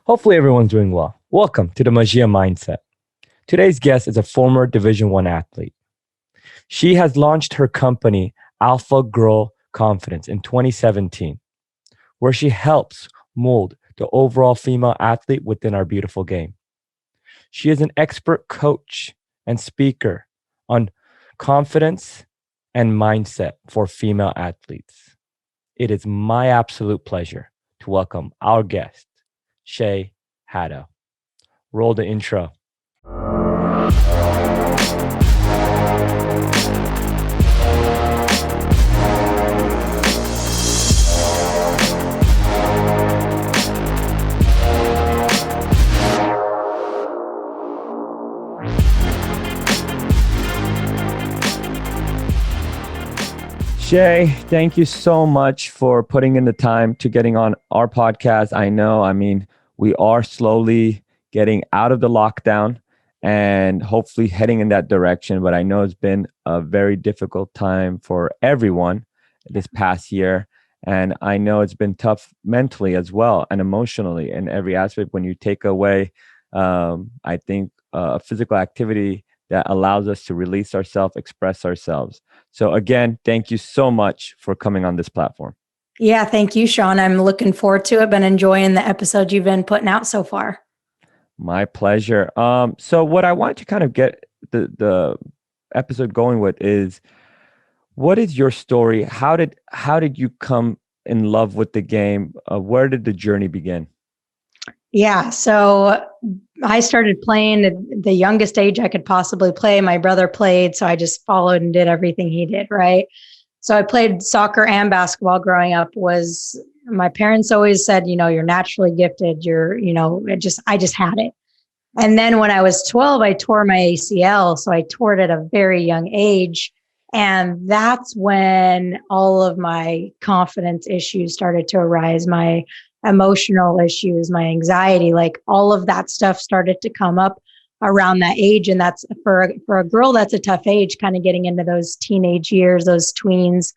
Hopefully everyone's doing well. Welcome to the MAGIA Mindset. Today's guest is a former Division I athlete. She has launched her company, Alpha Girl Confidence, in 2017, where she helps mold the overall female athlete within our beautiful game. She is an expert coach and speaker on confidence and mindset for female athletes. It is my absolute pleasure to welcome our guest, Shay Haddow. Roll the intro. Shay, thank you so much for putting in the time to getting on our podcast. We are slowly getting out of the lockdown and hopefully heading in that direction. But I know it's been a very difficult time for everyone this past year. And I know it's been tough mentally as well and emotionally in every aspect when you take away, a physical activity that allows us to release ourselves, express ourselves. So again, thank you so much for coming on this platform. Yeah, thank you, Shawn. I'm looking forward to it. Been enjoying the episodes you've been putting out so far. My pleasure. So what I want to kind of get the episode going with is, what is your story? How did you come in love with the game? Where did the journey begin? Yeah, so I started playing at the youngest age I could possibly play. My brother played, so I just followed and did everything he did, right? So I played soccer and basketball growing up. My parents always said, you're naturally gifted. I just had it. And then when I was 12, I tore my ACL. So I tore it at a very young age. And that's when all of my confidence issues started to arise, my emotional issues, my anxiety, like all of that stuff started to come up around that age. And that's for a girl, that's a tough age, kind of getting into those teenage years, those tweens.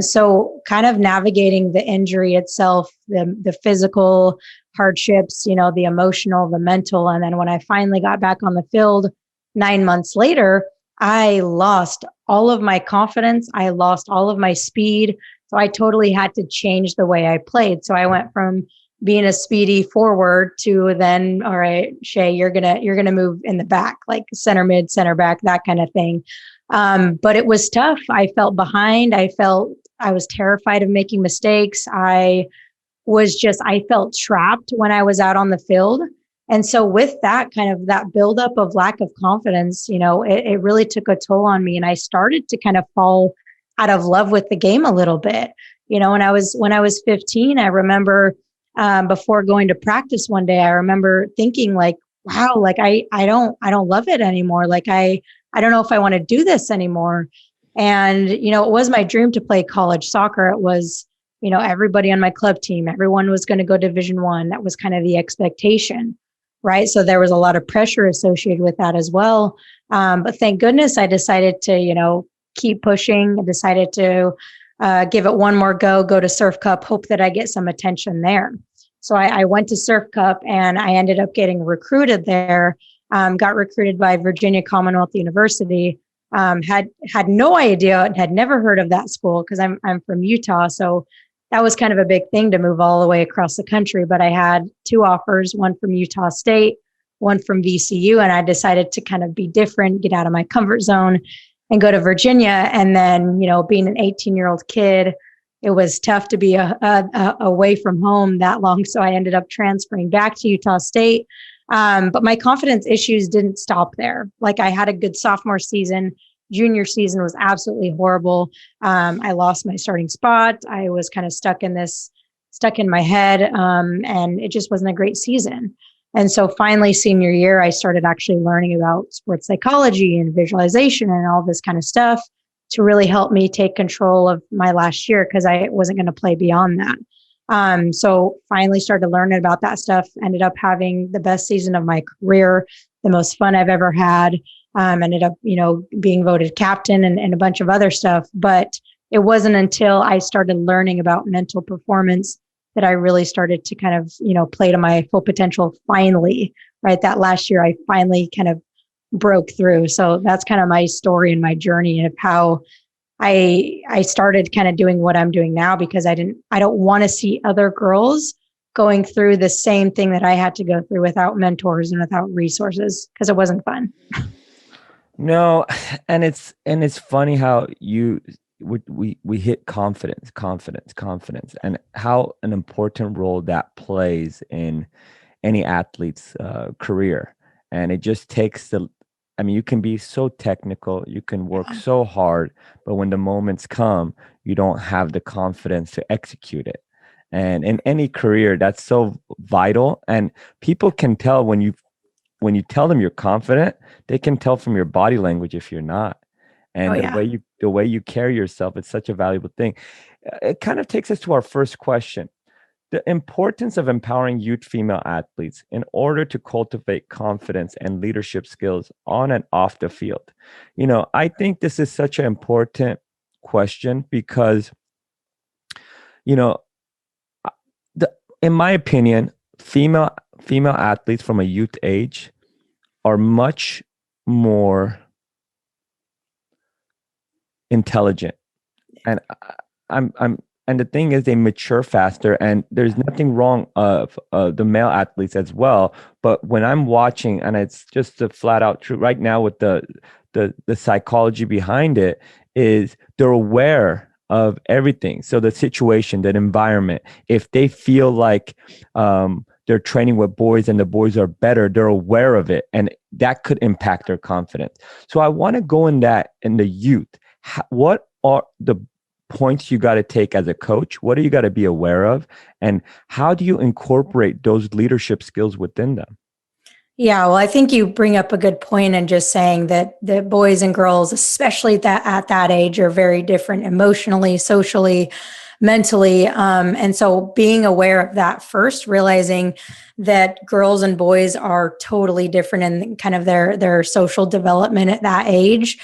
So kind of navigating the injury itself, the physical hardships, the emotional, the mental. And then when I finally got back on the field 9 months later, I lost all of my confidence. I lost all of my speed. So I totally had to change the way I played. So I went from being a speedy forward to then, all right, Shay, you're gonna move in the back, like center mid, center back, that kind of thing. But it was tough. I felt behind. I was terrified of making mistakes. I felt trapped when I was out on the field. And so with that kind of that buildup of lack of confidence, it really took a toll on me. And I started to kind of fall out of love with the game a little bit. When I was 15, I remember before going to practice one day, I remember thinking like, wow, like I don't love it anymore. Like I don't know if I want to do this anymore. And, it was my dream to play college soccer. It was, everybody on my club team, everyone was going to go Division I. That was kind of the expectation, right? So there was a lot of pressure associated with that as well. But thank goodness I decided to, keep pushing. I decided to give it one more go to Surf Cup, hope that I get some attention there. So I went to Surf Cup and I ended up getting recruited there, got recruited by Virginia Commonwealth University, had no idea, had never heard of that school because I'm from Utah. So that was kind of a big thing to move all the way across the country. But I had two offers, one from Utah State, one from VCU. And I decided to kind of be different, get out of my comfort zone and go to Virginia. And then, being an 18-year-old kid, it was tough to be away from home that long. So I ended up transferring back to Utah State. But my confidence issues didn't stop there. Like I had a good sophomore season. Junior season was absolutely horrible. I lost my starting spot. I was kind of stuck in my head. And it just wasn't a great season. And so finally, senior year, I started actually learning about sports psychology and visualization and all this kind of stuff to really help me take control of my last year because I wasn't going to play beyond that. So finally started learning about that stuff, ended up having the best season of my career, the most fun I've ever had, ended up, being voted captain and a bunch of other stuff. But it wasn't until I started learning about mental performance that I really started to kind of, play to my full potential finally, right? That last year, I finally kind of broke through. So that's kind of my story and my journey of how I started kind of doing what I'm doing now, because I don't want to see other girls going through the same thing that I had to go through without mentors and without resources, because it wasn't fun. No, and it's funny how we hit confidence, and how an important role that plays in any athlete's career. And it just takes you can be so technical, you can work so hard, but when the moments come, you don't have the confidence to execute it. And in any career, that's so vital. And people can tell when you tell them you're confident, they can tell from your body language if you're not. And the way you carry yourself, it's such a valuable thing. It kind of takes us to our first question. The importance of empowering youth female athletes in order to cultivate confidence and leadership skills on and off the field. I think this is such an important question because, in my opinion, female athletes from a youth age are much more intelligent, and and the thing is, they mature faster, and there's nothing wrong of the male athletes as well. But when I'm watching, and it's just the flat out truth right now with the psychology behind it, is they're aware of everything. So the situation, that environment, if they feel like they're training with boys and the boys are better, they're aware of it, and that could impact their confidence. So I want to go in the youth. What are the points you got to take as a coach? What do you got to be aware of? And how do you incorporate those leadership skills within them? Yeah, well, I think you bring up a good point in just saying that the boys and girls, especially at that age, are very different emotionally, socially, mentally. And so being aware of that first, realizing that girls and boys are totally different in kind of their social development at that age.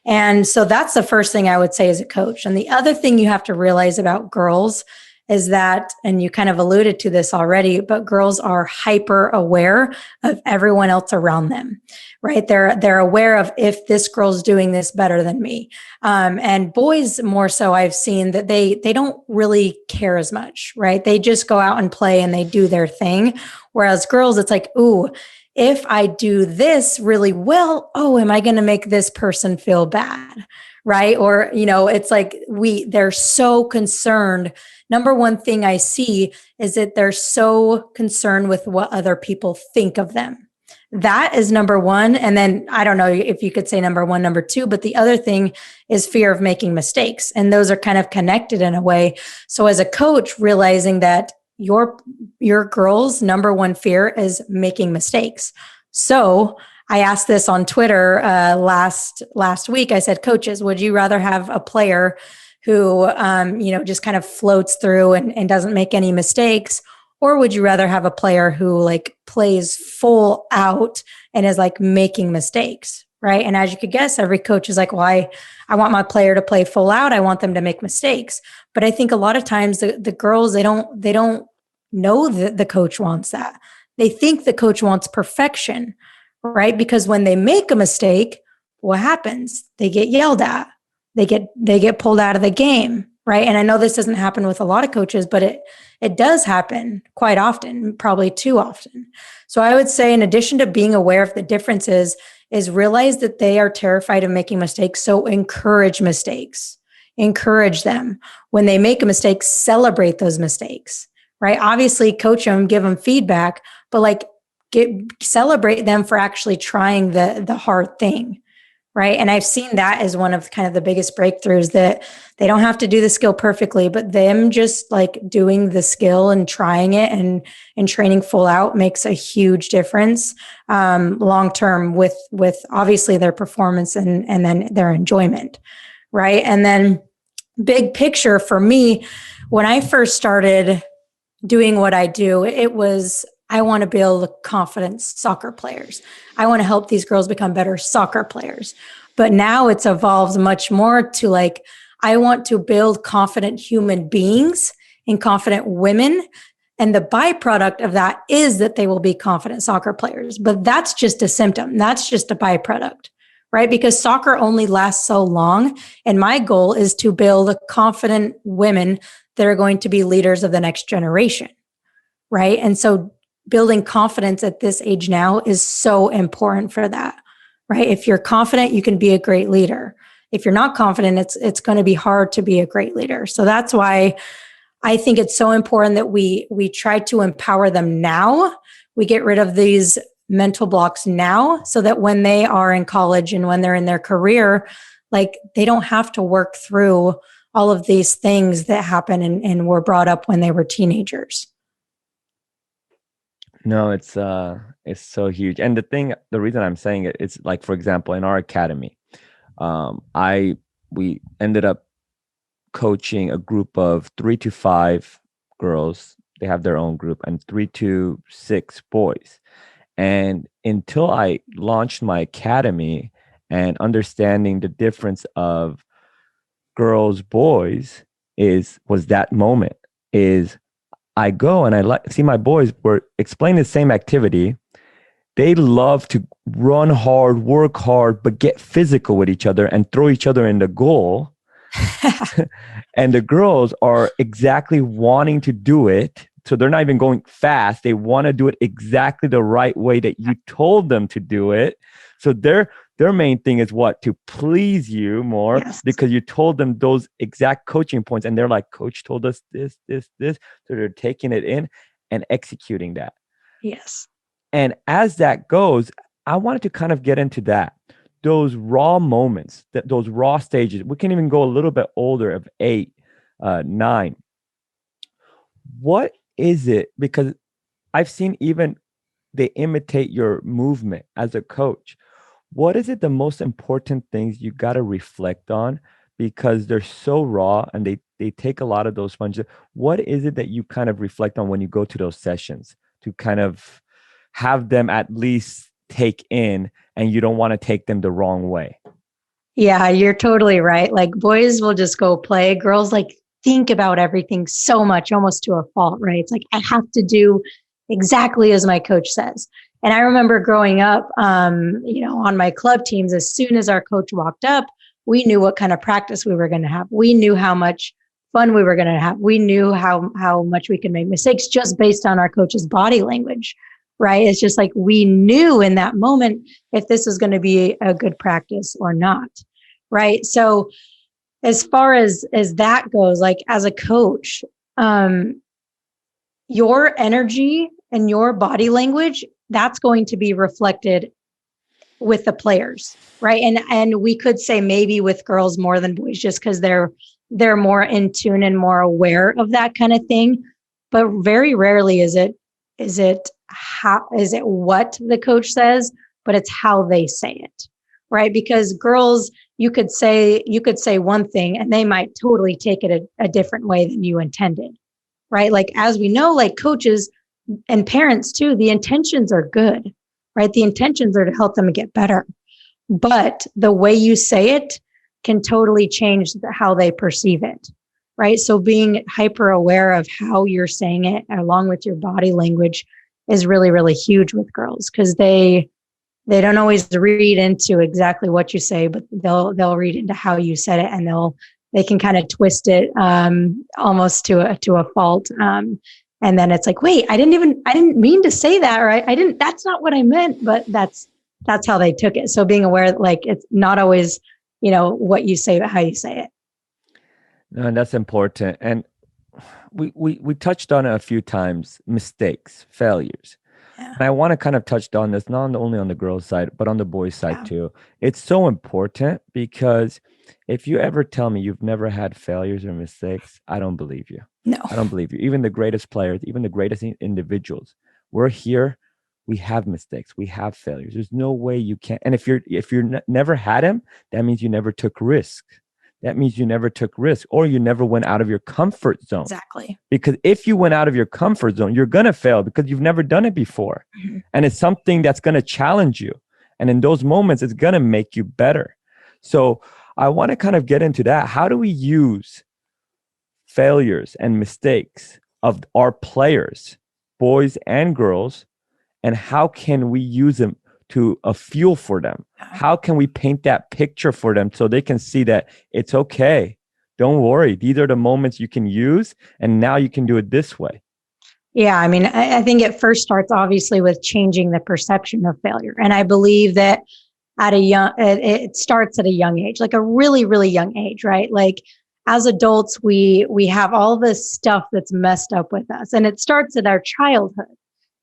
And so that's the first thing I would say as a coach. And the other thing you have to realize about girls is that, and you kind of alluded to this already, but girls are hyper aware of everyone else around them, right? They're aware of if this girl's doing this better than me. And boys more so, I've seen that they don't really care as much, right? They just go out and play and they do their thing. Whereas girls, it's like, ooh, if I do this really well, am I going to make this person feel bad? Right. Or, it's like they're so concerned. Number one thing I see is that they're so concerned with what other people think of them. That is number one. And then I don't know if you could say number one, number two, but the other thing is fear of making mistakes. And those are kind of connected in a way. So as a coach, realizing that your girl's number one fear is making mistakes. So I asked this on Twitter last week. I said, coaches, would you rather have a player who just kind of floats through and doesn't make any mistakes, or would you rather have a player who like plays full out and is like making mistakes? Right. And as you could guess, every coach is like, well, I want my player to play full out. I want them to make mistakes. But I think a lot of times the girls, they don't know that the coach wants that. They think the coach wants perfection, right? Because when they make a mistake, what happens? They get yelled at. They get pulled out of the game, right? And I know this doesn't happen with a lot of coaches, but it does happen quite often, probably too often. So I would say, in addition to being aware of the differences, is realize that they are terrified of making mistakes. So encourage mistakes. Encourage them. When they make a mistake, celebrate those mistakes, right? Obviously, coach them, give them feedback, but celebrate them for actually trying the hard thing, right? And I've seen that as one of kind of the biggest breakthroughs, that they don't have to do the skill perfectly, but them just like doing the skill and trying it and training full out makes a huge difference long-term with obviously their performance and then their enjoyment, right? And then big picture for me, when I first started doing what I do, it was, I want to build confidence soccer players. I want to help these girls become better soccer players. But now it's evolved much more to like, I want to build confident human beings and confident women. And the byproduct of that is that they will be confident soccer players. But that's just a symptom. That's just a byproduct, right? Because soccer only lasts so long. And my goal is to build confident women that are going to be leaders of the next generation, right? And so building confidence at this age now is so important for that, right? If you're confident, you can be a great leader. If you're not confident, it's going to be hard to be a great leader. So that's why I think it's so important that we try to empower them now. We get rid of these mental blocks now so that when they are in college and when they're in their career, like they don't have to work through all of these things that happen and were brought up when they were teenagers. No, it's so huge. And the reason I'm saying it, it's like, for example, in our academy, we ended up coaching a group of 3 to 5 girls. They have their own group, and 3 to 6 boys. And until I launched my academy and understanding the difference of girls, boys was that moment is I go and I see my boys were explaining the same activity. They love to run hard, work hard, but get physical with each other and throw each other in the goal. And the girls are exactly wanting to do it. So they're not even going fast. They want to do it exactly the right way that you told them to do it. So their main thing is what? To please you more, yes, because you told them those exact coaching points. And they're like, Coach told us this. So they're taking it in and executing that. Yes. And as that goes, I wanted to kind of get into that. Those raw moments, those raw stages. We can even go a little bit older of 8, 9. What is it? Because I've seen even they imitate your movement as a coach. What is it the most important things you got to reflect on? Because they're so raw and they take a lot of those sponges. What is it that you kind of reflect on when you go to those sessions to kind of have them at least take in, and you don't want to take them the wrong way? Yeah, you're totally right. Like boys will just go play. Girls like think about everything so much, almost to a fault, right? It's like, I have to do exactly as my coach says. And I remember growing up, on my club teams, as soon as our coach walked up, we knew what kind of practice we were going to have. We knew how much fun we were going to have. We knew how much we could make mistakes just based on our coach's body language. Right? It's just like we knew in that moment if this is going to be a good practice or not. Right? So as far as that goes, like as a coach, your energy and your body language, that's going to be reflected with the players, right? And we could say maybe with girls more than boys, just because they're more in tune and more aware of that kind of thing. But very rarely is it what the coach says, but it's how they say it, right? Because girls, you could say one thing and they might totally take it a different way than you intended, right? Like, as we know, like coaches and parents too, the intentions are good, right? The intentions are to help them get better, but the way you say it can totally change how they perceive it, right? So being hyper aware of how you're saying it along with your body language is really, really huge with girls, because they don't always read into exactly what you say, but they'll read into how you said it, and they can kind of twist it almost to a fault. And then it's like, wait, I didn't mean to say that, or that's not what I meant, but that's how they took it. So being aware that like it's not always, what you say, but how you say it. No, and that's important. And we touched on it a few times, mistakes, failures. Yeah. And I want to kind of touch on this, not only on the girls' side, but on the boys' side too. It's so important, because if you ever tell me you've never had failures or mistakes, I don't believe you. No, I don't believe you. Even the greatest players, even the greatest individuals, we're here. We have mistakes. We have failures. There's no way you can't. And if you're never had them, that means you never took risk. That means you never took risk, or you never went out of your comfort zone. Exactly. Because if you went out of your comfort zone, you're going to fail because you've never done it before. Mm-hmm. And it's something that's going to challenge you. And in those moments, it's going to make you better. So I want to kind of get into that. How do we use failures and mistakes of our players, boys and girls, and how can we use them to a fuel for them? How can we paint that picture for them so they can see that it's okay? Don't worry. These are the moments you can use, and now you can do it this way. Yeah, I mean, I think it first starts obviously with changing the perception of failure. And I believe that it starts at a young age, like a really, really young age, right? Like as adults, we have all this stuff that's messed up with us. And it starts at our childhood,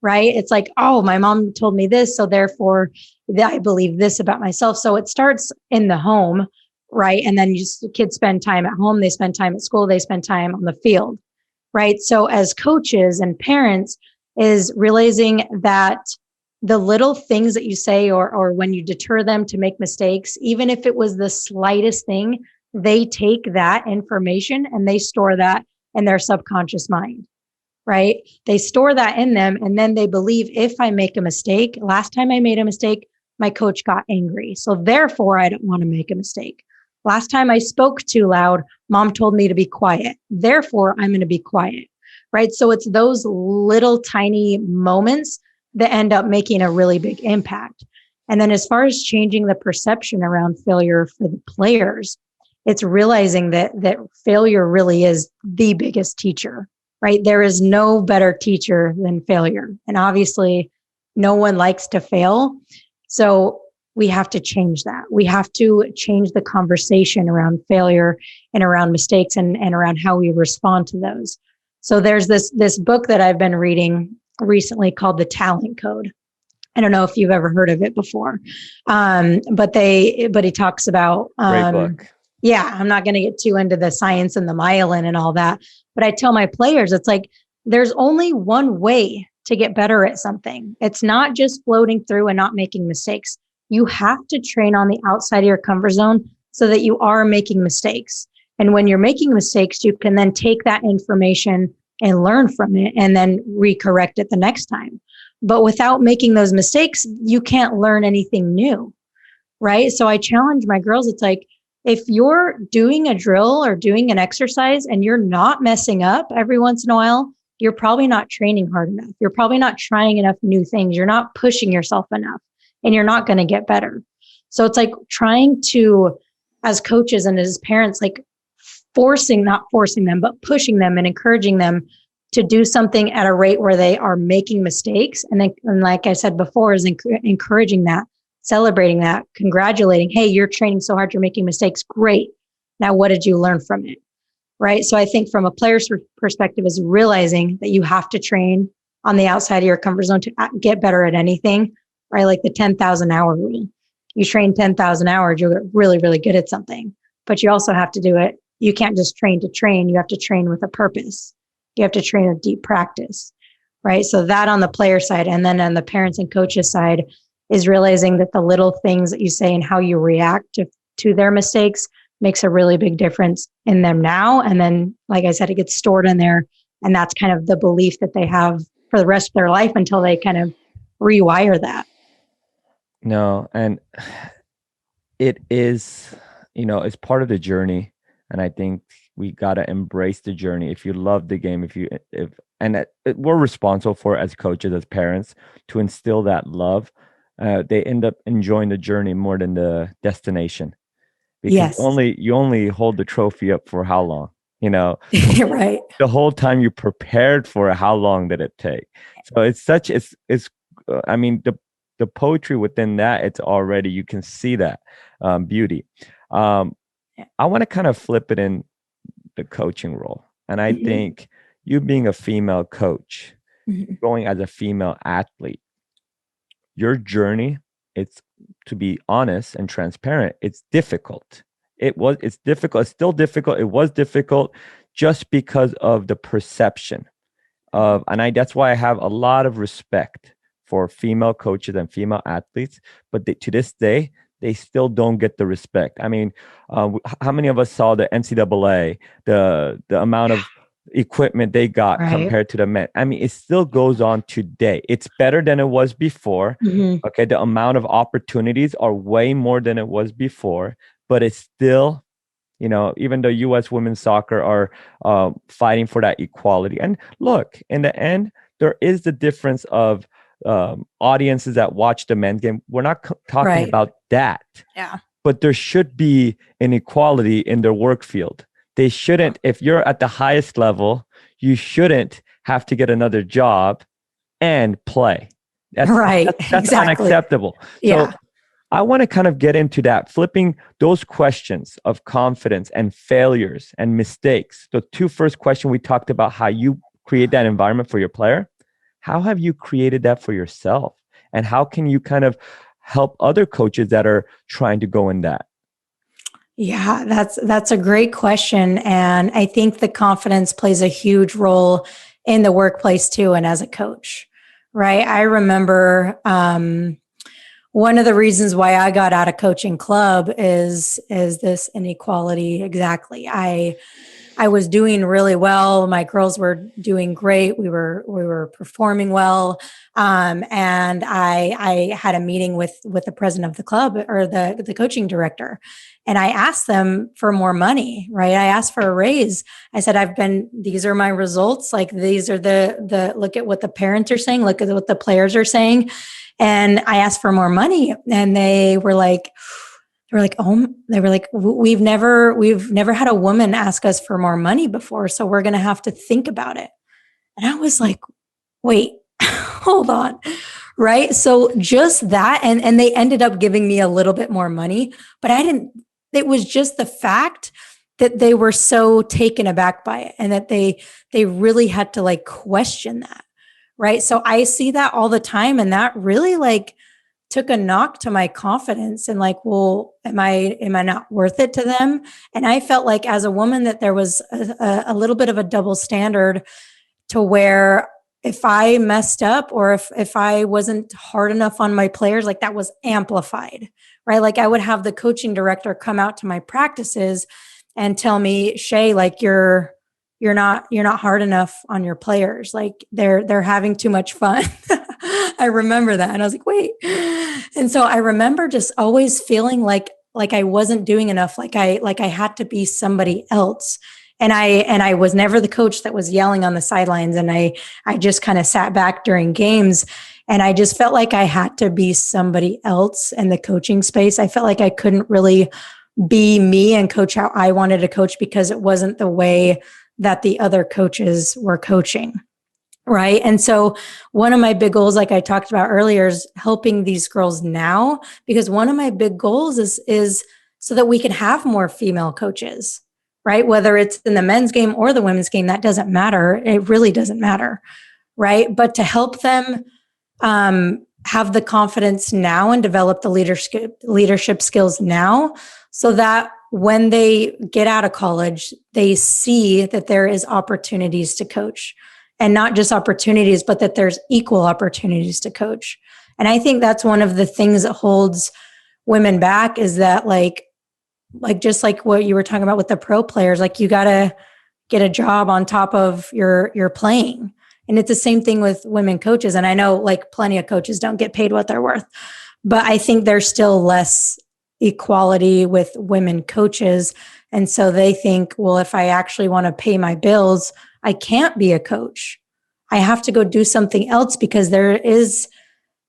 right? It's like, oh, my mom told me this, so therefore I believe this about myself. So it starts in the home, right? And then kids spend time at home, they spend time at school, they spend time on the field, right? So as coaches and parents is realizing that the little things that you say or when you deter them to make mistakes, even if it was the slightest thing, they take that information and they store that in their subconscious mind, right? They store that in them. And then they believe if I make a mistake, last time I made a mistake, my coach got angry. So therefore, I don't want to make a mistake. Last time I spoke too loud, mom told me to be quiet. Therefore, I'm going to be quiet, right? So it's those little tiny moments that end up making a really big impact. And then as far as changing the perception around failure for the players, it's realizing that failure really is the biggest teacher, right? There is no better teacher than failure. And obviously, no one likes to fail. So we have to change that. We have to change the conversation around failure and around mistakes and around how we respond to those. So there's this book that I've been reading recently called The Talent Code. I don't know if you've ever heard of it before, but he talks about Great book. Yeah, I'm not going to get too into the science and the myelin and all that, but I tell my players, it's like there's only one way to get better at something. It's not just floating through and not making mistakes. You have to train on the outside of your comfort zone so that you are making mistakes. And when you're making mistakes, you can then take that information and learn from it and then recorrect it the next time. But without making those mistakes, you can't learn anything new, right? So I challenge my girls. It's like, if you're doing a drill or doing an exercise and you're not messing up every once in a while, you're probably not training hard enough. You're probably not trying enough new things. You're not pushing yourself enough, and you're not going to get better. So it's like trying to, as coaches and as parents, like not forcing them, but pushing them and encouraging them to do something at a rate where they are making mistakes. And then, and like I said before, is encouraging that, celebrating that, congratulating, hey, you're training so hard, you're making mistakes. Great. Now, what did you learn from it? Right. So I think from a player's perspective is realizing that you have to train on the outside of your comfort zone to get better at anything, right? Like the 10,000 hour rule. You train 10,000 hours, you're really, really good at something, but you also have to do it. You can't just train to train. You have to train with a purpose. You have to train with deep practice, right? So that on the player side, and then on the parents and coaches side is realizing that the little things that you say and how you react to their mistakes makes a really big difference in them now. And then, like I said, it gets stored in there. And that's kind of the belief that they have for the rest of their life until they kind of rewire that. No, and it is, it's part of the journey. And I think we got to embrace the journey. If you love the game, we're responsible for as coaches, as parents, to instill that love. They end up enjoying the journey more than the destination. Because yes. you only hold the trophy up for how long? Right. The whole time you prepared for it, how long did it take? So the poetry within that, it's already, you can see that beauty. I want to kind of flip it in the coaching role. And I think you being a female coach, going as a female athlete, your journey, it's, to be honest and transparent, it's difficult. It's difficult. It's still difficult. It was difficult just because of the perception of, and that's why I have a lot of respect for female coaches and female athletes. But to this day, they still don't get the respect. I mean, how many of us saw the NCAA, the amount of equipment they got compared to the men? I mean, it still goes on today. It's better than it was before. Okay, the amount of opportunities are way more than it was before, but it's still even though U.S. women's soccer are fighting for that equality. And look, in the end, there is the difference of audiences that watch the men's game. We're not talking about that. Yeah. But there should be an equality in their work field. They shouldn't, if you're at the highest level, you shouldn't have to get another job and play. That's exactly. Unacceptable. Yeah. So I want to kind of get into that, flipping those questions of confidence and failures and mistakes. The two first questions we talked about, how you create that environment for your player. How have you created that for yourself? And how can you kind of help other coaches that are trying to go in that? Yeah, that's a great question. And I think the confidence plays a huge role in the workplace too, and as a coach, right? I remember one of the reasons why I got out of coaching club is this inequality. Exactly. I was doing really well. My girls were doing great. We were performing well. And I had a meeting with the president of the club, or the coaching director. And I asked them for more money, right? I asked for a raise. I said, these are my results. Like, these are the look at what the parents are saying. Look at what the players are saying. And I asked for more money, and they were like, we've never had a woman ask us for more money before. So we're going to have to think about it. And I was like, wait, hold on. Right. So just that, and they ended up giving me a little bit more money, but it was just the fact that they were so taken aback by it, and that they really had to question that. Right. So I see that all the time. And that really took a knock to my confidence, and well, am I not worth it to them? And I felt like, as a woman, that there was a little bit of a double standard, to where if I messed up, or if I wasn't hard enough on my players, that was amplified, right? I would have the coaching director come out to my practices and tell me, Shay, you're not hard enough on your players. They're having too much fun. I remember that. And I was like, wait. And so I remember just always feeling like I wasn't doing enough. I had to be somebody else. And I was never the coach that was yelling on the sidelines. And I just kind of sat back during games, and I just felt like I had to be somebody else in the coaching space. I felt like I couldn't really be me and coach how I wanted to coach, because it wasn't the way that the other coaches were coaching. Right. And so one of my big goals, like I talked about earlier, is helping these girls now, because one of my big goals is so that we can have more female coaches, right? Whether it's in the men's game or the women's game, that doesn't matter. It really doesn't matter. Right. But to help them have the confidence now and develop the leadership skills now, so that when they get out of college, they see that there is opportunities to coach, and not just opportunities, but that there's equal opportunities to coach. And I think that's one of the things that holds women back, is that just like what you were talking about with the pro players, you got to get a job on top of your playing. And it's the same thing with women coaches. And I know plenty of coaches don't get paid what they're worth, but I think there's still less equality with women coaches. And so they think, well, if I actually want to pay my bills, I can't be a coach. I have to go do something else, because there is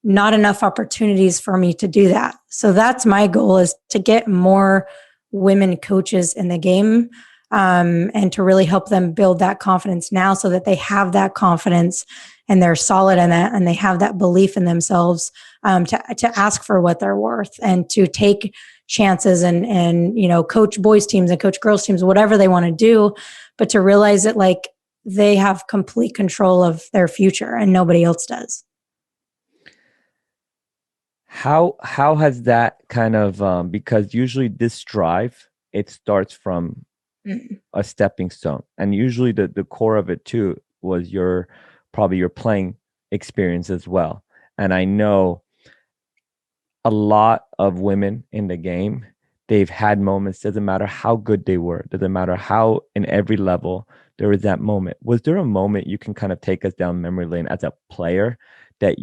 not enough opportunities for me to do that. So that's my goal, is to get more women coaches in the game, and to really help them build that confidence now, so that they have that confidence and they're solid in that, and they have that belief in themselves, to ask for what they're worth, and to take chances and coach boys teams and coach girls teams, whatever they want to do, but to realize that they have complete control of their future and nobody else does. How has that kind of because usually this drive, it starts from a stepping stone, and usually the core of it too was probably your playing experience as well. And I know a lot of women in the game, they've had moments, doesn't matter how good they were, doesn't matter how, in every level, there is that moment. Was there a moment you can kind of take us down memory lane as a player that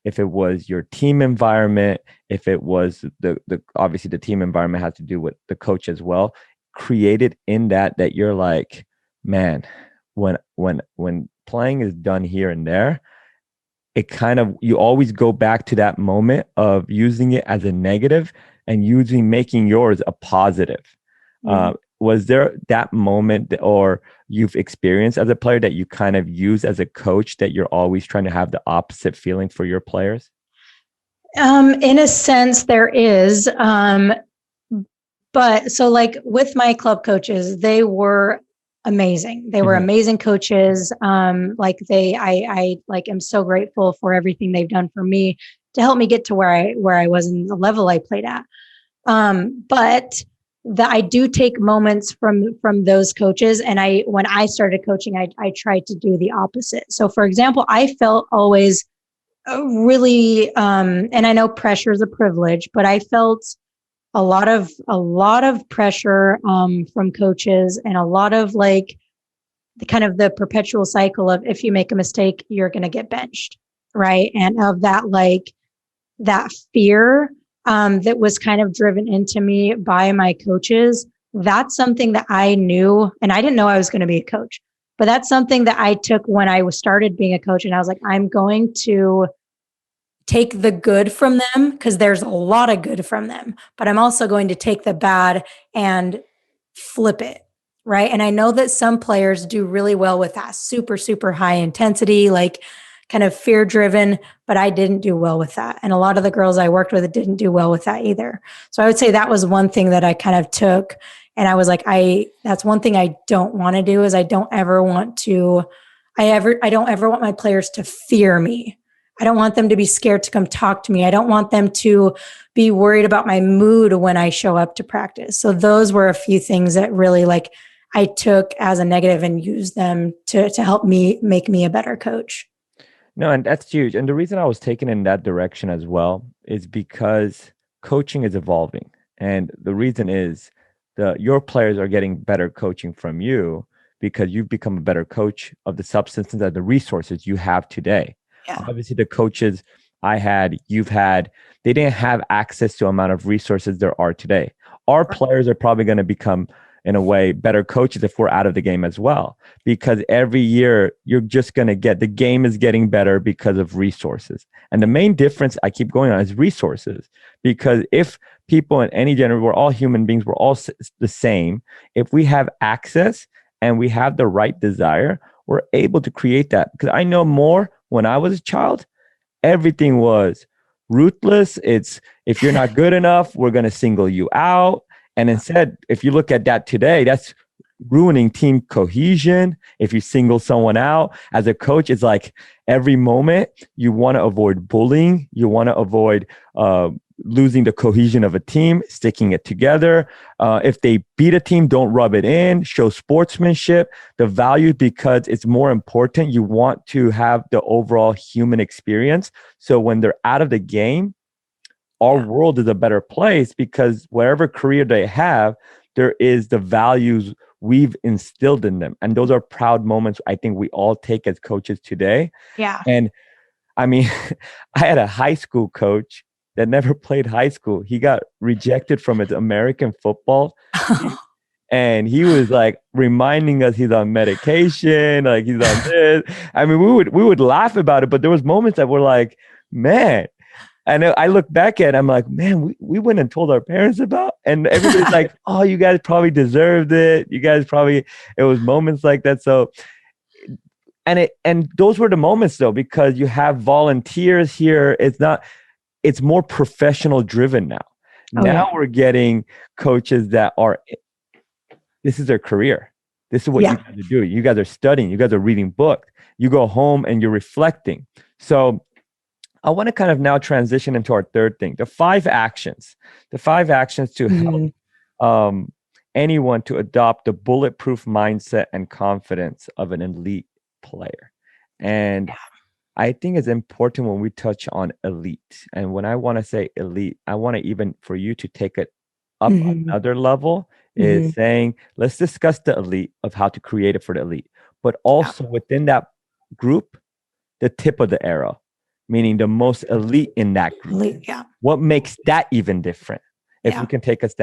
if it was your team environment, if it was the obviously the team environment has to do with the coach as well, created in that you're like, man, when playing is done here and there, it kind of, you always go back to that moment of using it as a negative and making yours a positive. Was there that moment or you've experienced as a player that you kind of use as a coach, that you're always trying to have the opposite feeling for your players? In a sense, there is. But so like with my club coaches, they were amazing. They were amazing coaches. I like am so grateful for everything they've done for me to help me get to where I was in the level I played at. But I do take moments from those coaches, and when I started coaching, I tried to do the opposite. So, for example, I felt always really, and I know pressure is a privilege, but I felt a lot of pressure from coaches, and a lot of like the kind of the perpetual cycle of, if you make a mistake, you're going to get benched, right? And of that, like that fear that was kind of driven into me by my coaches. That's something that I knew, and I didn't know I was going to be a coach, but that's something that I took when I started being a coach, and I was like, I'm going to take the good from them, because there's a lot of good from them, but I'm also going to take the bad and flip it, right? And I know that some players do really well with that super, super high intensity, like kind of fear driven, but I didn't do well with that. And a lot of the girls I worked with didn't do well with that either. So I would say that was one thing that I kind of took, and I was like, that's one thing I don't want to do, is I don't ever want my players to fear me. I don't want them to be scared to come talk to me. I don't want them to be worried about my mood when I show up to practice. So those were a few things that really like I took as a negative and used them to help me make me a better coach. No, and that's huge. And the reason I was taken in that direction as well is because coaching is evolving. And the reason is your players are getting better coaching from you because you've become a better coach of the substances and the resources you have today. Yeah. Obviously, the coaches you've had, they didn't have access to the amount of resources there are today. Our players are probably going to become, in a way, better coaches if we're out of the game as well. Because every year, you're just going to the game is getting better because of resources. And the main difference I keep going on is resources. Because if people in any generation, we're all human beings, we're all the same. If we have access and we have the right desire, we're able to create that. Because I know more when I was a child, everything was ruthless. It's, if you're not good enough, we're going to single you out. And instead, if you look at that today, that's ruining team cohesion. If you single someone out as a coach, it's like every moment you want to avoid bullying. You want to avoid losing the cohesion of a team, sticking it together. If they beat a team, don't rub it in, show sportsmanship, the value, because it's more important. You want to have the overall human experience. So when they're out of the game, our world is a better place, because whatever career they have, there is the values we've instilled in them. And those are proud moments I think we all take as coaches today. Yeah. And I mean, I had a high school coach that never played high school. He got rejected from his American football. And he was like reminding us he's on medication, like he's on this. I mean, we would laugh about it, but there was moments that were like, man. And I look back at it, I'm like, man, we went and told our parents about, and everybody's like, oh, you guys probably deserved it. It was moments like that. So, and those were the moments though, because you have volunteers here. It's more professional driven now. We're getting coaches that this is their career. This is what you guys are doing. You guys are studying. You guys are reading books. You go home and you're reflecting. So I want to kind of now transition into our third thing, the 5 actions to help anyone to adopt the bulletproof mindset and confidence of an elite player. And I think it's important when we touch on elite. And when I want to say elite, I want to even for you to take it up another level, is saying, let's discuss the elite of how to create it for the elite, but also within that group, the tip of the arrow. Meaning the most elite in that group. What makes that even different? If you can take us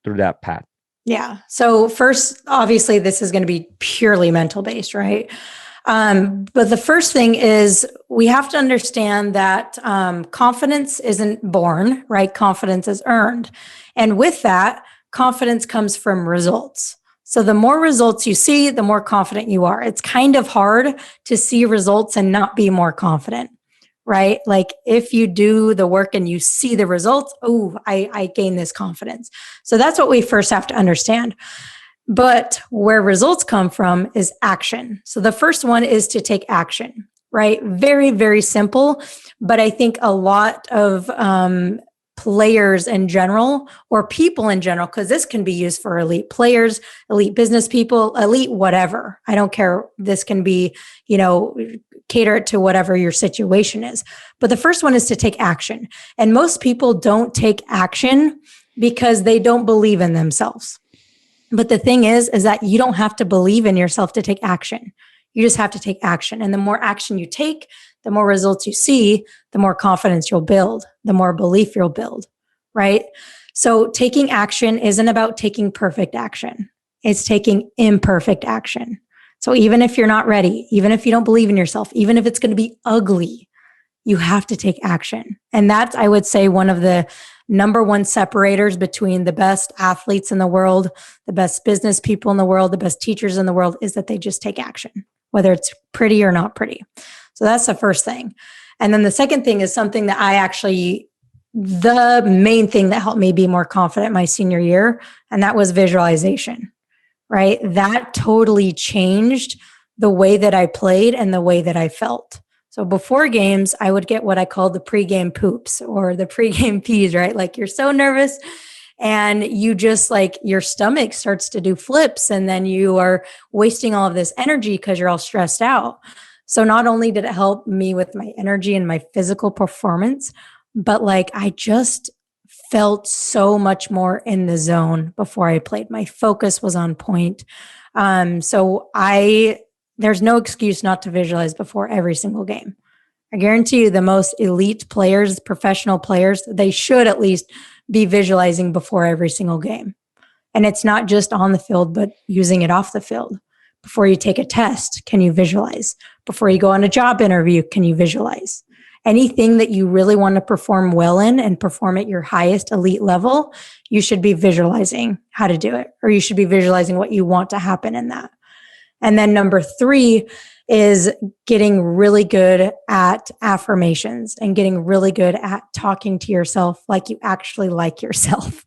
through that path. Yeah. So first, obviously, this is going to be purely mental based, right? But the first thing is we have to understand that confidence isn't born, right? Confidence is earned. And with that, confidence comes from results. So the more results you see, the more confident you are. It's kind of hard to see results and not be more confident, right? Like if you do the work and you see the results, oh, I gain this confidence. So that's what we first have to understand. But where results come from is action. So the first one is to take action, right? Very, very simple. But I think a lot of players in general or people in general, because this can be used for elite players, elite business people, elite whatever. I don't care. This can be, cater it to whatever your situation is. But the first one is to take action. And most people don't take action because they don't believe in themselves. But the thing is that you don't have to believe in yourself to take action. You just have to take action. And the more action you take, the more results you see, the more confidence you'll build, the more belief you'll build, right? So taking action isn't about taking perfect action. It's taking imperfect action. So even if you're not ready, even if you don't believe in yourself, even if it's going to be ugly, you have to take action. And that's, I would say, one of the number one separators between the best athletes in the world, the best business people in the world, the best teachers in the world, is that they just take action, whether it's pretty or not pretty. So that's the first thing. And then the second thing is something that the main thing that helped me be more confident my senior year, and that was visualization, right? That totally changed the way that I played and the way that I felt. So before games, I would get what I call the pregame poops or the pregame peas, right? Like you're so nervous and you just like your stomach starts to do flips and then you are wasting all of this energy because you're all stressed out. So not only did it help me with my energy and my physical performance, but like I just felt so much more in the zone before I played. My focus was on point. There's no excuse not to visualize before every single game. I guarantee you the most elite players, professional players, they should at least be visualizing before every single game. And it's not just on the field, but using it off the field. Before you take a test, can you visualize? Before you go on a job interview, can you visualize? Anything that you really want to perform well in and perform at your highest elite level, you should be visualizing how to do it, or you should be visualizing what you want to happen in that. And then number 3 is getting really good at affirmations and getting really good at talking to yourself like you actually like yourself,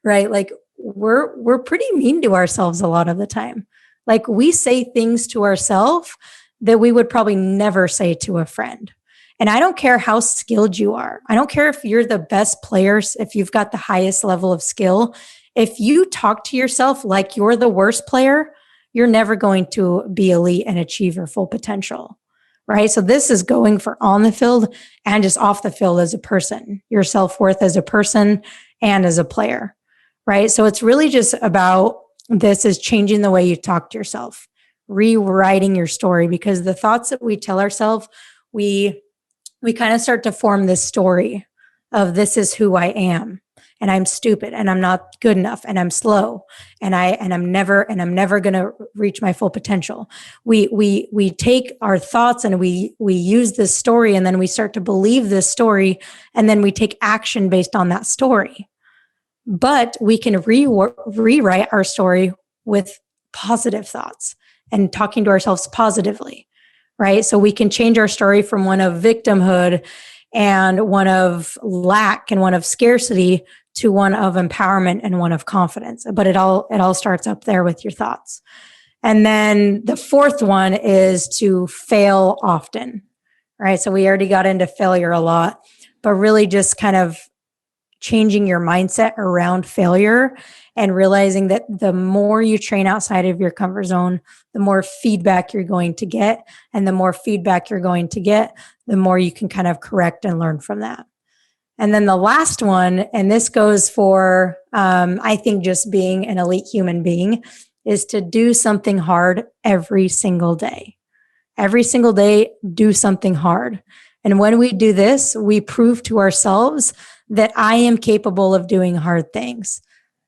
right? Like we're pretty mean to ourselves a lot of the time. Like we say things to ourselves that we would probably never say to a friend. And I don't care how skilled you are. I don't care if you're the best players, if you've got the highest level of skill. If you talk to yourself like you're the worst player, you're never going to be elite and achieve your full potential, right? So this is going for on the field and just off the field as a person, your self-worth as a person and as a player, right? So it's really just about this is changing the way you talk to yourself, rewriting your story, because the thoughts that we tell ourselves, we kind of start to form this story of this is who I am. And I'm stupid and I'm not good enough and I'm slow and I'm never going to reach my full potential. We take our thoughts and we use this story and then we start to believe this story and then we take action based on that story. But we can rewrite our story with positive thoughts and talking to ourselves positively, right? So we can change our story from one of victimhood and one of lack and one of scarcity to one of empowerment and one of confidence. But it all starts up there with your thoughts. And then the fourth one is to fail often, right? So we already got into failure a lot, but really just kind of changing your mindset around failure and realizing that the more you train outside of your comfort zone, the more feedback you're going to get. And the more feedback you're going to get, the more you can kind of correct and learn from that. And then the last one, and this goes for, I think, just being an elite human being, is to do something hard every single day. Every single day, do something hard. And when we do this, we prove to ourselves that I am capable of doing hard things.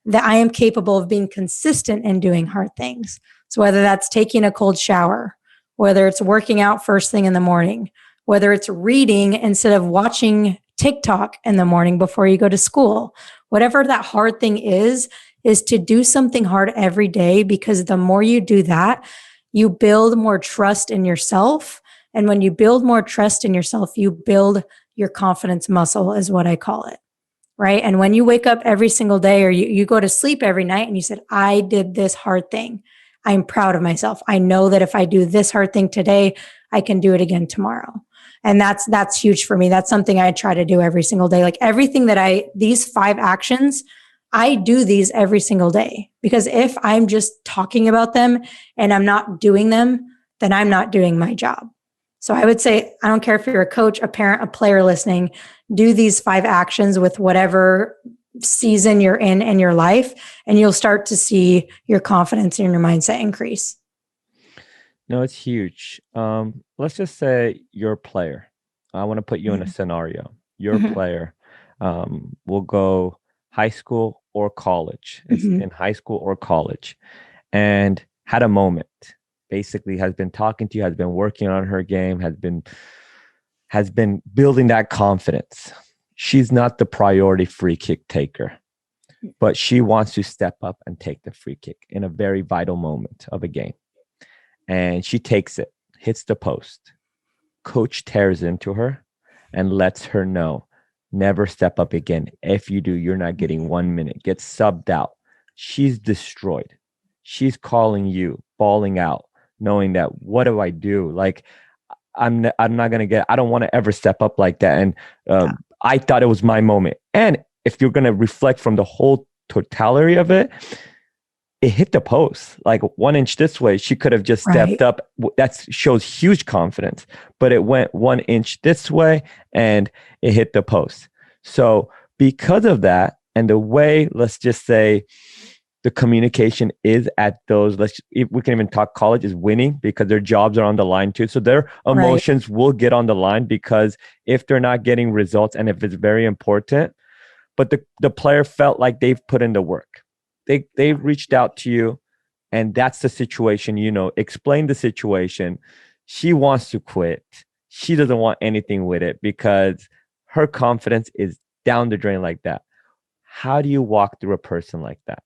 that I am capable of being consistent in doing hard things. So whether that's taking a cold shower, whether it's working out first thing in the morning, whether it's reading instead of watching TikTok in the morning before you go to school, whatever that hard thing is to do something hard every day, because the more you do that, you build more trust in yourself. And when you build more trust in yourself, you build your confidence muscle, is what I call it. Right. And when you wake up every single day, or you go to sleep every night and you said, I did this hard thing, I'm proud of myself. I know that if I do this hard thing today, I can do it again tomorrow. And that's huge for me. That's something I try to do every single day. Like everything that these 5 actions, I do these every single day, because if I'm just talking about them and I'm not doing them, then I'm not doing my job. So I would say, I don't care if you're a coach, a parent, a player listening, do these 5 actions with whatever season you're in your life, and you'll start to see your confidence and your mindset increase. No, it's huge. Let's just say you're a player. I want to put you in a scenario. You're a player. We'll go high school or college. It's in high school or college, and had a moment. Basically, has been talking to you, has been working on her game, has been building that confidence. She's not the priority free kick taker, but she wants to step up and take the free kick in a very vital moment of a game. And she takes it, hits the post. Coach tears into her and lets her know, never step up again. If you do, you're not getting 1 minute. Get subbed out. She's destroyed. She's calling you, bawling out, knowing that, what do I do? Like, I'm not going to get, I don't want to ever step up like that. And I thought it was my moment. And if you're going to reflect from the whole totality of it, it hit the post like 1 inch this way. She could have just stepped up. That shows huge confidence, but it went 1 inch this way and it hit the post. So because of that, and the way, let's just say, the communication is at those, we can even talk college, is winning, because their jobs are on the line too. So their emotions will get on the line, because if they're not getting results and if it's very important, but the player felt like they've put in the work. They've reached out to you, and that's the situation, explain the situation. She wants to quit. She doesn't want anything with it because her confidence is down the drain like that. How do you walk through a person like that?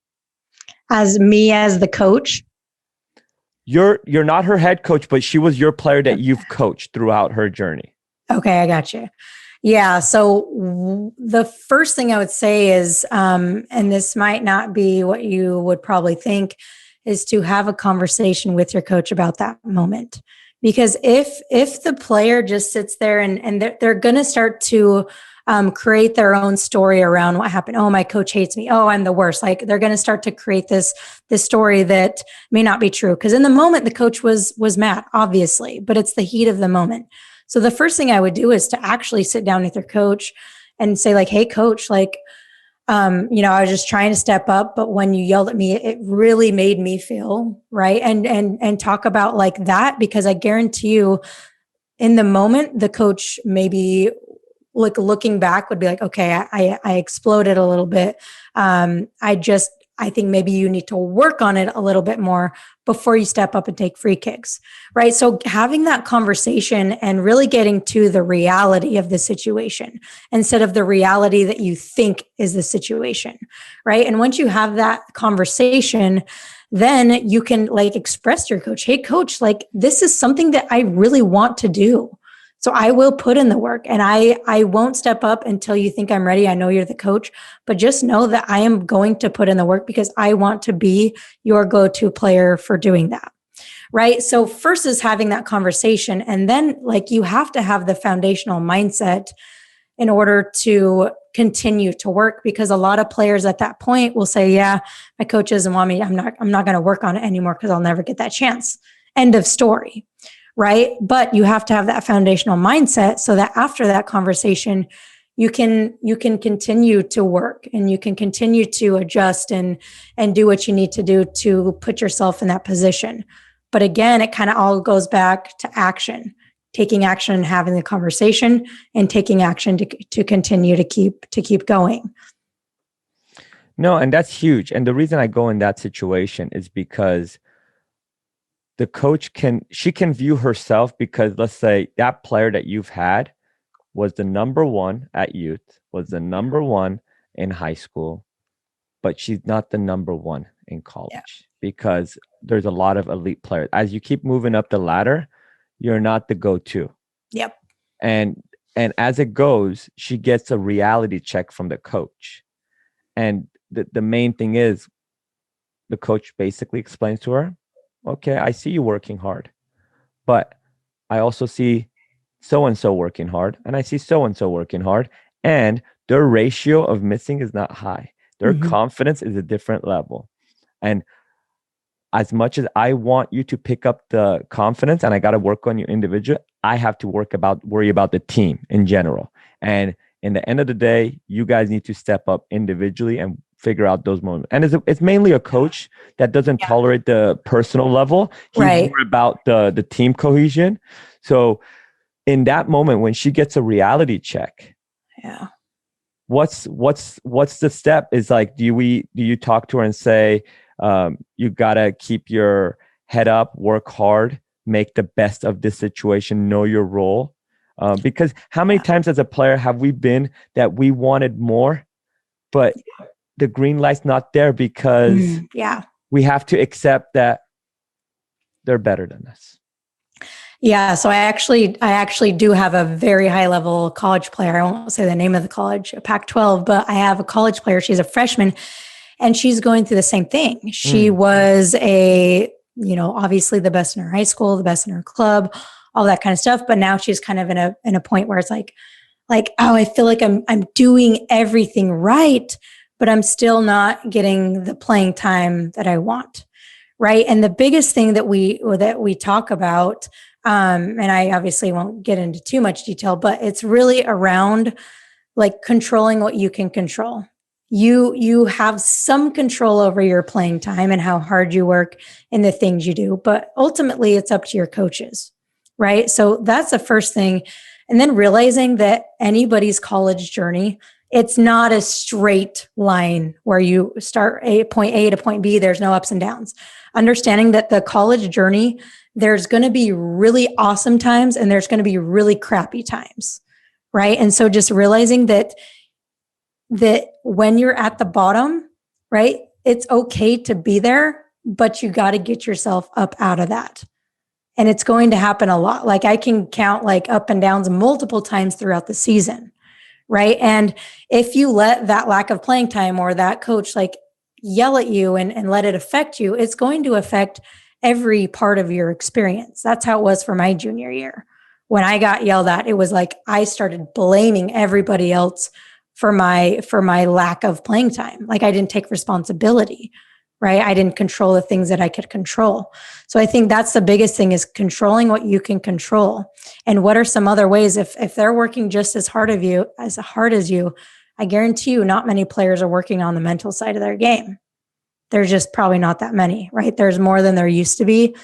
As the coach? You're not her head coach, but she was your player that you've coached throughout her journey. Okay, I got you. Yeah. So the first thing I would say is, and this might not be what you would probably think, is to have a conversation with your coach about that moment. Because if the player just sits there and they're going to start to create their own story around what happened. Oh, my coach hates me. Oh, I'm the worst. Like, they're going to start to create this story that may not be true. Because in the moment, the coach was mad, obviously, but it's the heat of the moment. So the first thing I would do is to actually sit down with your coach and say, like, hey, coach, like, I was just trying to step up, but when you yelled at me, it really made me feel right. And talk about like that, because I guarantee you, in the moment, the coach maybe looking back would be like, okay, I exploded a little bit. I think maybe you need to work on it a little bit more before you step up and take free kicks, right? So having that conversation and really getting to the reality of the situation instead of the reality that you think is the situation, right? And once you have that conversation, then you can like express to your coach, hey, coach, like, this is something that I really want to do. So I will put in the work, and I won't step up until you think I'm ready. I know you're the coach, but just know that I am going to put in the work because I want to be your go-to player for doing that. Right. So first is having that conversation. And then like you have to have the foundational mindset in order to continue to work, because a lot of players at that point will say, yeah, my coach doesn't want me. I'm not going to work on it anymore because I'll never get that chance. End of story. Right. But you have to have that foundational mindset so that after that conversation, you can continue to work and you can continue to adjust and do what you need to do to put yourself in that position. But again, it kind of all goes back to action, taking action and having the conversation and taking action to continue to keep going. No, and that's huge. And the reason I go in that situation is because the coach she can view herself, because let's say that player that you've had was the number one at youth, was the number one in high school, but she's not the number one in Yeah. college because there's a lot of elite players. As you keep moving up the ladder, you're not the go-to. Yep. And as it goes, she gets a reality check from the coach. And the main thing is the coach basically explains to her, okay, I see you working hard, but I also see so-and-so working hard, and I see so-and-so working hard, and their ratio of missing is not high. Their confidence is a different level. And as much as I want you to pick up the confidence and I got to work on your individual, I have to worry about the team in general. And in the end of the day, you guys need to step up individually and figure out those moments. And it's mainly a coach that doesn't tolerate the personal level. He's more about the team cohesion. So in that moment, when she gets a reality check, what's the step? Is like, do you talk to her and say, you gotta keep your head up, work hard, make the best of this situation, know your role? Because how many times as a player have we been that we wanted more, but the green light's not there because we have to accept that they're better than us. Yeah, so I actually do have a very high level college player. I won't say the name of the college, Pac-12, but I have a college player. She's a freshman, and she's going through the same thing. She was obviously the best in her high school, the best in her club, all that kind of stuff. But now she's kind of in a point where it's like, oh, I feel like I'm doing everything right, but I'm still not getting the playing time that I want. Right. And the biggest thing that we talk about, and I obviously won't get into too much detail, but it's really around like controlling what you can control. You have some control over your playing time and how hard you work and the things you do, but ultimately it's up to your coaches. Right. So that's the first thing. And then realizing that anybody's college journey, it's not a straight line where you start point A to point B. There's no ups and downs. Understanding that the college journey, there's going to be really awesome times and there's going to be really crappy times, right? And so just realizing that when you're at the bottom, right, it's okay to be there, but you got to get yourself up out of that. And it's going to happen a lot. Like I can count like up and downs multiple times throughout the season. Right. And if you let that lack of playing time or that coach like yell at you and let it affect you, it's going to affect every part of your experience. That's how it was for my junior year. When I got yelled at, it was like I started blaming everybody else for my lack of playing time. Like I didn't take responsibility. Right. I didn't control the things that I could control. So I think that's the biggest thing is controlling what you can control. And what are some other ways if they're working just as hard as you, I guarantee you not many players are working on the mental side of their game. There's just probably not that many, right? There's more than there used to be,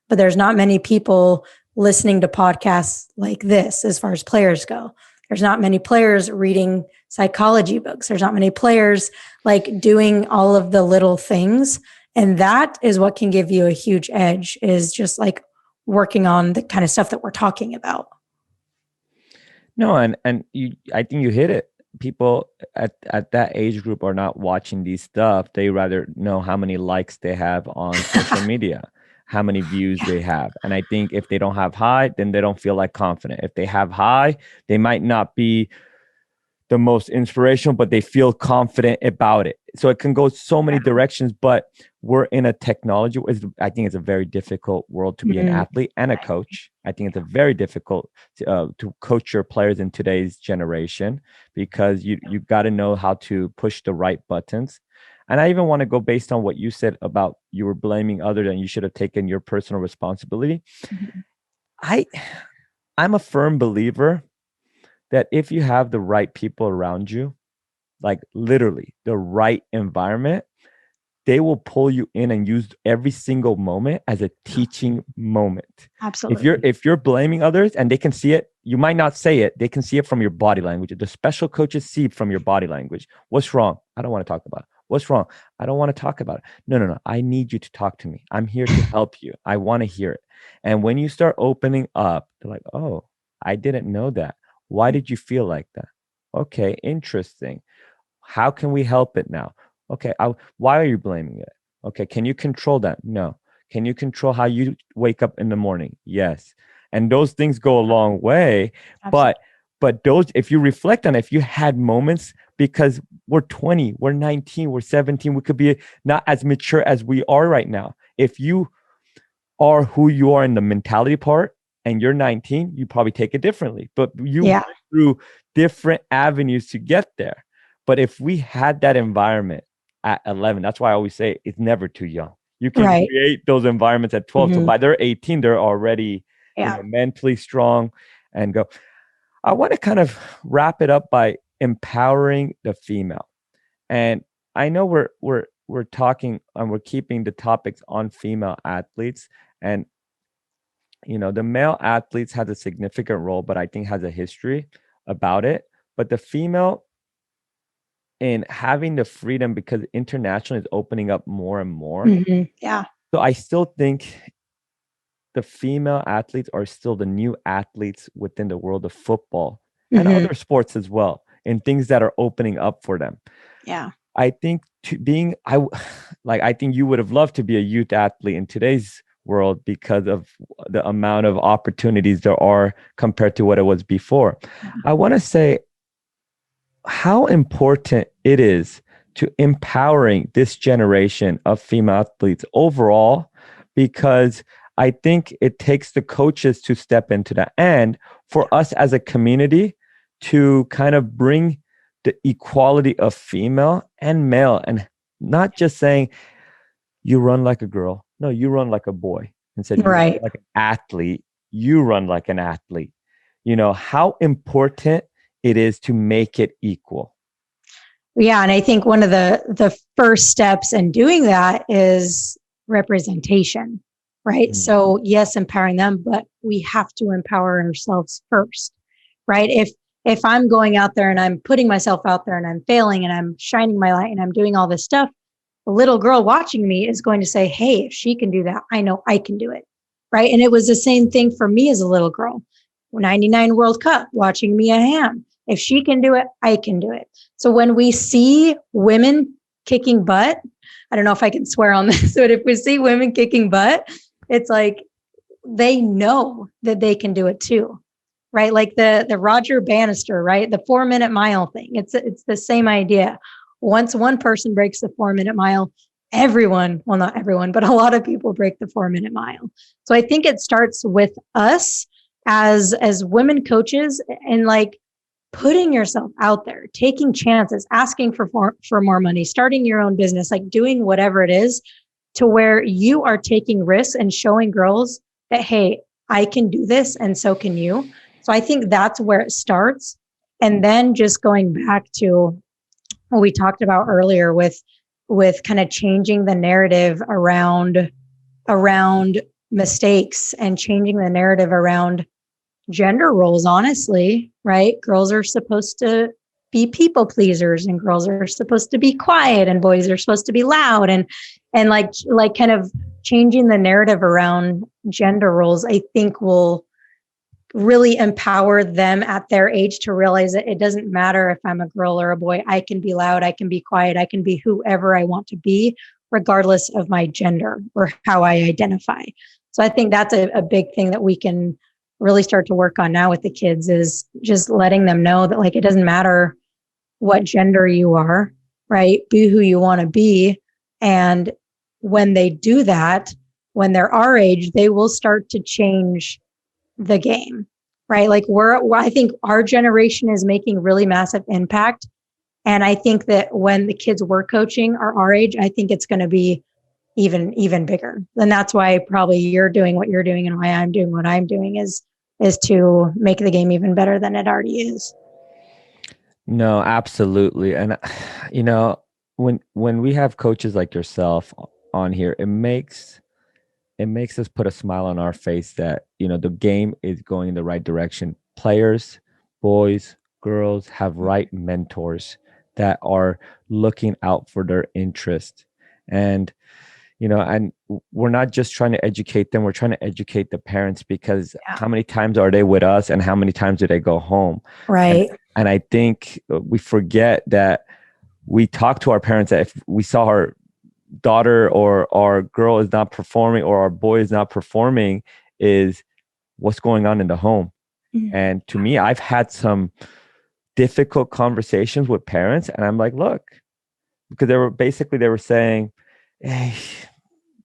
but there's not many people listening to podcasts like this as far as players go. There's not many players reading psychology books. There's not many players like doing all of the little things. And that is what can give you a huge edge is just like working on the kind of stuff that we're talking about. No, and I think you hit it. People at that age group are not watching these stuff. They rather know how many likes they have on social media, how many views they have. And I think if they don't have high, then they don't feel like confident. If they have high, they might not be the most inspirational, but they feel confident about it. So it can go so many directions, but we're in a technology. I think it's a very difficult world to be an athlete and a coach. I think it's a very difficult to coach your players in today's generation because you got to know how to push the right buttons. And I even want to go based on what you said about you were blaming others and you should have taken your personal responsibility. I'm a firm believer that if you have the right people around you, like literally the right environment, they will pull you in and use every single moment as a teaching moment. Absolutely. If you're blaming others and they can see it, you might not say it. They can see it from your body language. The special coaches see from your body language. What's wrong? I don't want to talk about it. What's wrong? I don't want to talk about it. No, no, no. I need you to talk to me. I'm here to help you. I want to hear it. And when you start opening up, they're like, oh, I didn't know that. Why did you feel like that? Okay, interesting. How can we help it now? Okay, why are you blaming it? Okay, can you control that? No. Can you control how you wake up in the morning? Yes. And those things go a long way. Absolutely. But those, if you reflect on it, if you had moments, because we're 20, we're 19, we're 17, we could be not as mature as we are right now. If you are who you are in the mentality part and you're 19, you probably take it differently. But you went through different avenues to get there. But if we had that environment at 11, that's why I always say it's never too young. You can create those environments at 12. So by their 18, they're already mentally strong and go. I want to kind of wrap it up by empowering the female. And I know we're talking and we're keeping the topics on female athletes. And the male athletes has a significant role, but I think has a history about it. But the female, in having the freedom, because international is opening up more and more. Yeah. So I still think the female athletes are still the new athletes within the world of football and other sports as well, and things that are opening up for them. Yeah. I think I think you would have loved to be a youth athlete in today's world because of the amount of opportunities there are compared to what it was before. I want to say how important it is to empowering this generation of female athletes overall, because I think it takes the coaches to step into that, and for us as a community to kind of bring the equality of female and male, and not just saying you run like a girl. No, you run like a boy. Instead, you run like an athlete. You run like an athlete. How important it is to make it equal. Yeah. And I think one of the first steps in doing that is representation, right? So yes, empowering them, but we have to empower ourselves first, right? If I'm going out there and I'm putting myself out there and I'm failing and I'm shining my light and I'm doing all this stuff, the little girl watching me is going to say, hey, if she can do that, I know I can do it, right? And it was the same thing for me as a little girl. 99 World Cup, watching Mia Hamm. If she can do it, I can do it. So when we see women kicking butt, I don't know if I can swear on this, but if we see women kicking butt, it's like they know that they can do it too, right? Like the Roger Bannister, right? The 4-minute mile thing. It's the same idea. Once one person breaks the 4-minute mile, everyone, well, not everyone, but a lot of people break the 4-minute mile. So I think it starts with us as women coaches, and like putting yourself out there, taking chances, asking for more money, starting your own business, like doing whatever it is to where you are taking risks and showing girls that, hey, I can do this and so can you. So I think that's where it starts. And then just going back to what we talked about earlier with kind of changing the narrative around mistakes and changing the narrative around gender roles, honestly, right? Girls are supposed to be people pleasers and girls are supposed to be quiet and boys are supposed to be loud, and like kind of changing the narrative around gender roles, I think will really empower them at their age to realize that it doesn't matter if I'm a girl or a boy. I can be loud, I can be quiet, I can be whoever I want to be, regardless of my gender or how I identify. So I think that's a big thing that we can really start to work on now with the kids, is just letting them know that like it doesn't matter what gender you are, right? Be who you want to be. And when they do that, when they're our age, they will start to change the game, right? Like I think our generation is making really massive impact. And I think that when the kids we're coaching are our age, I think it's going to be even bigger. And that's why probably you're doing what you're doing and why I'm doing what I'm doing is to make the game even better than it already is. No, absolutely. And when we have coaches like yourself on here, it makes us put a smile on our face that the game is going in the right direction. Players, boys, girls have right mentors that are looking out for their interest. And and we're not just trying to educate them, we're trying to educate the parents, because how many times are they with us and how many times do they go home? Right. And I think we forget that we talk to our parents that if we saw our daughter or our girl is not performing or our boy is not performing, is what's going on in the home. And to me, I've had some difficult conversations with parents, and I'm like, look, because they were saying, hey,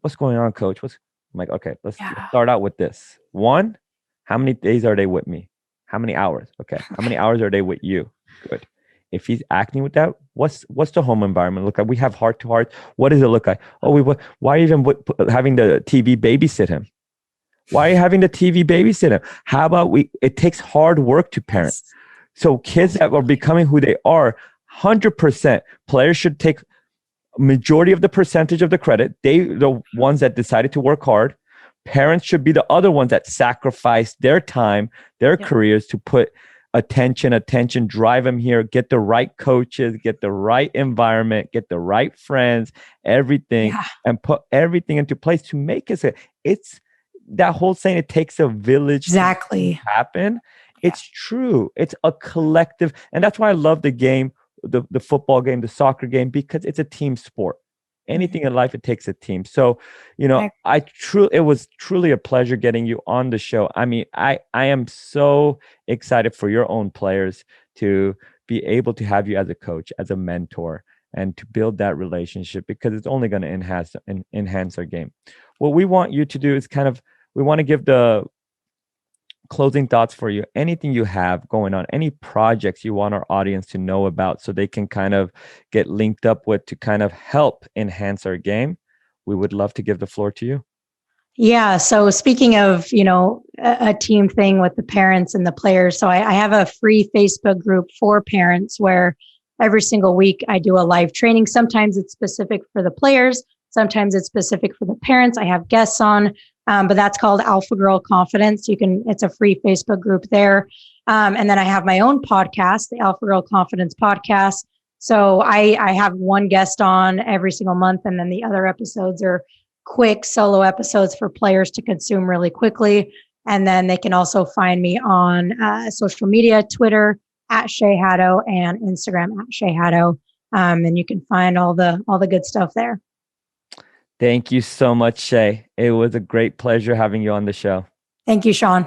what's going on, coach? I'm like, okay, let's start out with this. One, how many days are they with me? How many hours? Okay. How many hours are they with you? Good. If he's acting with that, what's the home environment look like? We have heart to heart. What does it look like? Oh, why even having the TV babysit him? Why are you having the TV babysit him? How about it takes hard work to parent. So kids that are becoming who they are, 100% players should take majority of the percentage of the credit. The ones that decided to work hard. Parents should be the other ones that sacrifice their time, their careers to put attention, drive them here, get the right coaches, get the right environment, get the right friends, everything, and put everything into place to make it. It's that whole saying, it takes a village to happen. It's true. It's a collective. And that's why I love the game, the football game, the soccer game, because it's a team sport. Anything in life, it takes a team. So, it was truly a pleasure getting you on the show. I mean, I am so excited for your own players to be able to have you as a coach, as a mentor, and to build that relationship, because it's only going to enhance their game. What we want you to do is we want to give the closing thoughts for you. Anything you have going on, any projects you want our audience to know about so they can kind of get linked up with to kind of help enhance our game, we would love to give the floor to you. Yeah. So speaking of, a team thing with the parents and the players. So I have a free Facebook group for parents where every single week I do a live training. Sometimes it's specific for the players. Sometimes it's specific for the parents. I have guests on, but that's called Alpha Girl Confidence. It's a free Facebook group there. And then I have my own podcast, the Alpha Girl Confidence Podcast. So I have one guest on every single month. And then the other episodes are quick solo episodes for players to consume really quickly. And then they can also find me on social media, Twitter at Shay Haddow and Instagram at Shay Haddow. And you can find all the good stuff there. Thank you so much, Shay. It was a great pleasure having you on the show. Thank you, Shawn.